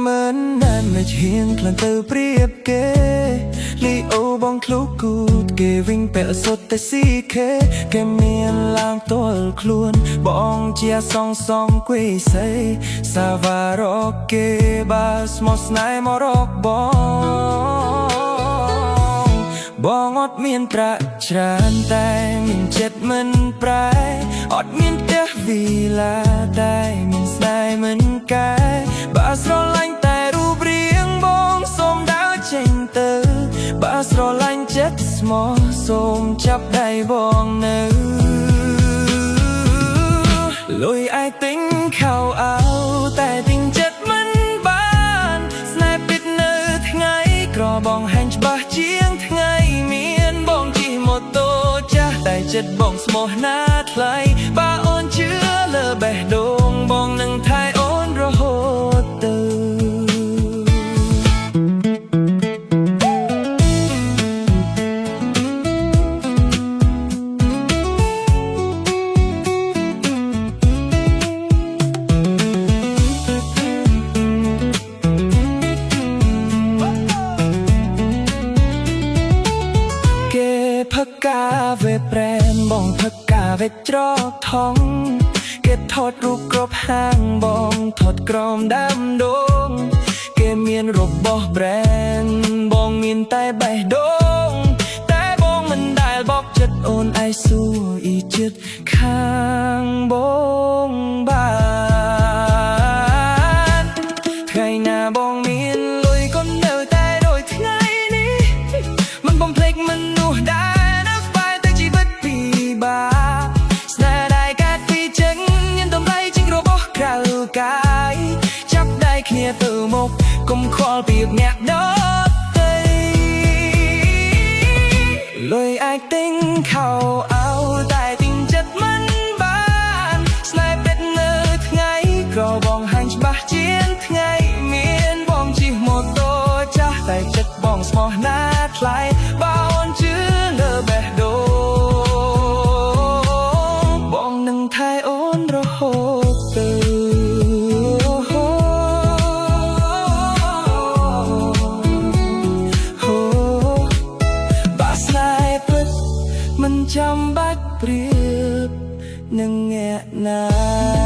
មើលណានមិនហ៊ានក្លិនទៅព្រៀបគេលីអូបងឃ្លូគូតគេវិញពាក់សុទ្ធតែស៊ីខេគេមានឡើងទល់ខ្លួនបងជាសងគួយសៃសាវ៉ារ៉ូគេបាស្មោះស្នេហ៍មករកបងអត់មានប្រាក់ច្រើនតែមានចិត្តមិនប្រែអត់មានផ្ទះវីឡាតែមានស្នេហ៍មិនកែបើស្រឡាញ់តែរូបរាងបងសូមដើរចេញទៅបើស្រឡាញ់ចិត្តស្មោះសូមចាប់ដៃបងនៅលុយអាចទិញខោអាវតែទិញចិត្តមិនបានស្នេហ៍ពិតនៅថ្ងៃក្របងហែងច្បាស់ជាងថ្ងៃមានបងជិះម៉ូតូចាស់តែចិត្តបងស្មោះណាថ្លៃបើអូនជឿលើបេះដូងបងនឹងថែអូនរហូតទៅផឹកកាវេប្រែមបងផឹកកាវេច្រកថងគេថតរូបគ្រប់ហាងបងថតក្រោមដើមដូងគេមានរបស់ brand បងមានតែបេះដូងតែបងមិនដែលបោកចិត្តអូនឯស៊ូអ៊ីចិត្តខាងបងបានថ្ងៃណាបងមានលុយក៏នៅតែដូចថ្ងៃនេះមិនបំភ្លេចមនុស្សដែរកាយចាប់ដៃគ្នាទៅមុខកុំខ្វល់ពីអ្នកដទៃលុយអាចទិញខោអាវតែទិញចិត្តមិនបានស្នេហ៍ពិតនៅថ្ងៃក្របងហាញ់ច្បាស់ជាងថ្ងៃមានបងជិះម៉ូតូចាស់តែចិត្តបងស្មោះណាថ្លៃបើអូនជឿលើបេះដូងបងនឹងថែអូនរហូតទៅមិនចាំបាច់ប្រៀបនឹងអ្នកណា